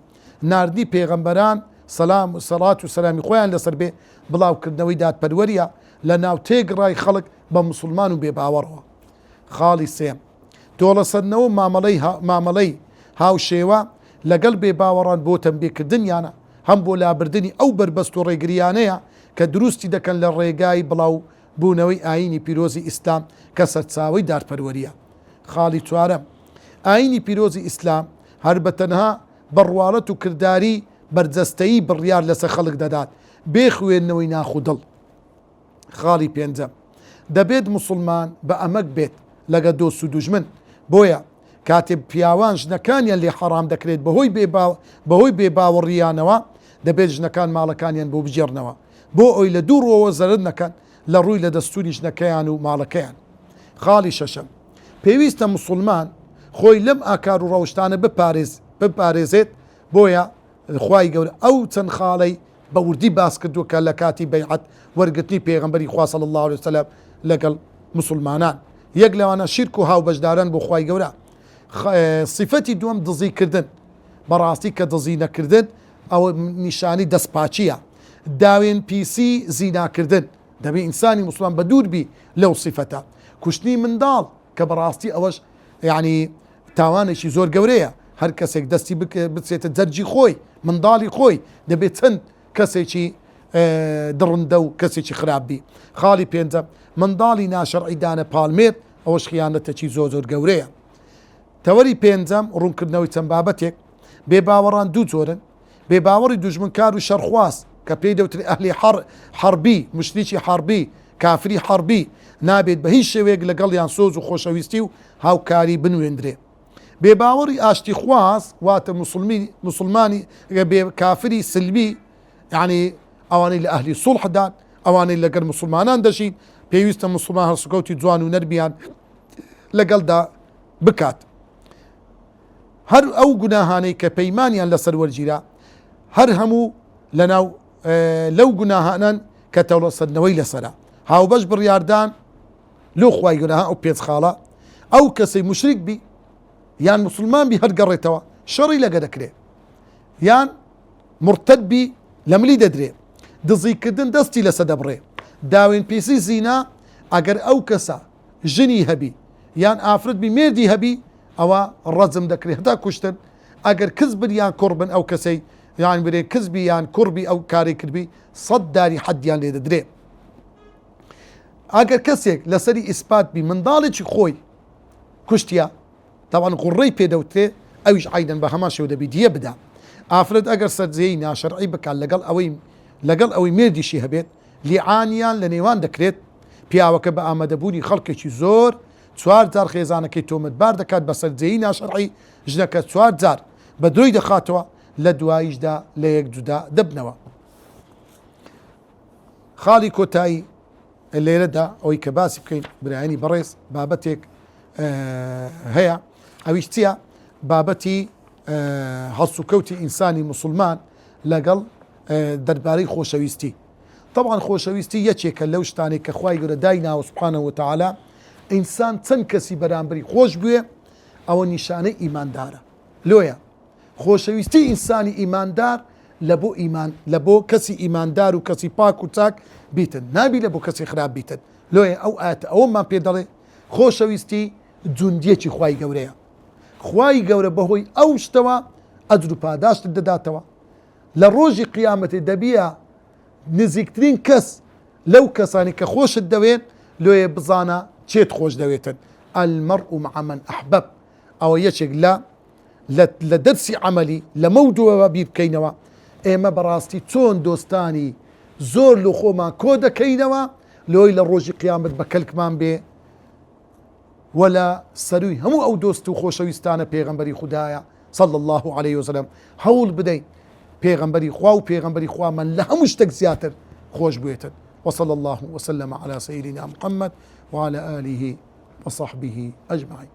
ناردنی پێغەمبەران سەلام و سەڵات و سەلامی خۆیان لەسەر بێ بڵاوکردنەوەی دادپەروەریە لە ناو تێگڕای خەڵک بە مسلمان و بێباوەڕەوە خاڵی سێم تۆڵەسەرنەوە مامەڵەی هاوشێوە لەگەڵ بێباوەڕان بۆ تەنبیهکردنیانە هەم بۆ لابردنی ئەو بربەست و ڕێگریانەیە کە دروستی دەکەن لە ڕێگای بڵاو بوونەوەی ئاینی پیرۆزی ئیسلام کە سەرچاوەی دادپەروەریە خاڵی چوارەم ئاینی پیرۆزی ئیسلام هەر بەتەنها بڕواڵەت و کردداری بەرجەستەیی بڕیار لەسەر خەڵک دەدات بێ خوێندنەوەی ناخودڵ خاڵی پێنجەم دەبێت مسلمان بە ئەمەک بێت لەگە دۆست و دوژمن بۆیە کاتێ پیاوان ژنەکانیان لێ حەرام دەکرێت بەهۆی بێباوەڕیانەوە دەبێت ژنەکان ماڵەکانیان بۆ بجێڕنەوە بۆ ئەوی لە دوو ڕۆوە زەرد نەکەن لە ڕووی لە دەستوری ژنەکەیان و ماڵەکەیان خاڵی شەشەم پێویستە مسلمان خۆی لەم ئاکار و ڕەوشتانە بپارێزێت بۆیە خوای گەورە ئەو چەند خاڵەی بە وردی باس کردووە کە لە کاتی بەیعەت وەرگرتنی پێغەمبەری خوا صلی الله عليه وسلم لەگەڵ مسلمانان یەک لەوانە شیرک و هاوبەشداران بۆ خوای گەورە صفەتی دووەم دزیکردن بەڕاستی کە دزی نەکردن ئەوە نیشانی دەستپاچیە داوێن پیسی زیناکردن دەبێت ئینسانی مسلمان بە دووربی لەو صفەتە کوشتنی منداڵ کە بەڕاستی ئەوەش یعنی تاوانێکی زۆر گەورەیە هەر کەسێک دەستی بچێتە جەرجی خۆی منداڵی خۆی دەبێت چەند کەسێکی دڕندە و کەسێکی خراپبی خاڵی پێنجەم منداڵی ناشەرعی دانە پاڵمێت ئەوەش خیانەتێکی زۆر گەورەیە. تەوەری پێنجەم ڕوونکردنەوەی چەند بابەتێک بێباوەڕان دوو جۆرن، بێباوەڕی دوژمنکار و شەرخواست کە پێی دەوتری ئەهلی حەربی مشریکی حەربی کافری حەربی نابێت بە هیچ شێوەیەک لەگەڵیان سۆز و خۆشەویستی و هاوکاری بنوێندرێ. بێباوەڕی ئاشتی خواست واتە مسلمانی بێ کافری سلمی، یعنی ئەوانەی لە ئەهلی سوڵحدان، ئەوانەی لەگەڵ مسلمانان دەژین، پێویستە مسلمان هەرسوکەوتی جوان و نەربیان لەگەڵدا بکات. هەر ئەو گوناهانەی کە پەیمانیان لەسەر وەرگیرا هەر هەموو لەو گوناهانن کە تەوڵەسەدنەوەی لەسەرا هاوبەش بڕیاردان لۆ خوای گوناها ئەو پێنج خاڵە ئەو کەسەی مشریک بی یان مسلمان بی هەرگەڕێتەوە شەڕی لەگە دەکرێت، یان مرتد بی لە ملی دەدرێ، دزیکردن دەستی لەسە دەبڕێ، داوێن پێسی زینا ئەگەر ئەو کەسە ژنی هەبی یان ئافرەت بی مێردی هەبی ئەوە ڕەزم دەکرێت هەتا کوشتن. ئەگەر کەس بریان کوڕ بن ئەو کەسەی یان برێ کەسبی یان کوڕبی ئەو کاری کردبی 100 داری حەدیان لێ دەدرێ. ئەگەر کەسێک لەسەری ئیسپات بی منداڵێکی خۆی کوشتیا تاوان قوڕەی پێدەوترێ ئەویش عیدەن بە هەمان شێوە دەبی دیە بدا. ئافرەت ئەگەر سەرجەی ناشەرعی بکات لەگەڵ ئەوەی مێردیشی هەبێت لیعانیان لە نێوان دەکرێت. پیاوەکە بە ئامادەبوونی خەڵکێکی زۆر 4 جار خێزانەکەی تۆمەتبار دەکات بە سەرجەی ناشەرعی، ژنەکە 4 جار بە دۆی دەخاتەوە، لە دواییشدا لە یەک جودا دەبنەوە. خاڵی کۆتایی لێرەدا ئەوەی کە باسی بکەین برایانی بەڕێز بابەتێک هەیە، ئەویش چییە؟ بابەتی هەڵسوکەوتی ئینسانی مسلمان لەگەڵ دەربارەی خۆشەویستی. طبعا خۆشەویستی یەکێکە لەو شتانێک کە خوای گەورە دایناوە سوبحانەهو وتەعالا ئینسان چەند کەسی بەرامبەری خۆش بوێ ئەوە نیشانەی ئیماندارە. لۆیە خۆشەویستی ئینسانی ئیماندار لە بۆ کەسی ئیماندار و کەسی پاک و چاک بیتن، نابی لە بۆ کەسی خراپ بیتن. لۆیە ئەو ئاەتە ئەوەمان پێ دەڵێ خۆشەویستی جوندیەکی خوای گەورەیە. خوای گەورە بەهۆی ئەو شتەوە ئەجر و پاداشت دەداتەوە. لە ڕۆژی قیامەتێ دەبیە نزیکترین کەس لەو کەسانی کە خۆشت دەوێت لۆیە بزانە چێت خۆش دەوێتن. المەرء مع من ئەحبەب. ئەوە یەکێک لە دەرسی عەمەلی لە مەودووەوە بیر بکەینەوە. ئێمە بەڕاستی چۆن دۆستانی زۆر لە خۆمان کۆ دەکەینەوە لۆی لە ڕۆژی قیامەت بە کەلکمان بێ وەلا سەروی هەموو ئەو دۆست و خۆشەویستانە پێغەمبەری خوددایە صلی الله عليه وسلم هەوڵ بدەین پێغەمبەری خوا و پێغەمبەری خوامان لە هەموو شتێک زیاتر خۆش بێتن. وصلى الله وسلم على سيدنا محمد وعلى آله وصحبه أجمعين.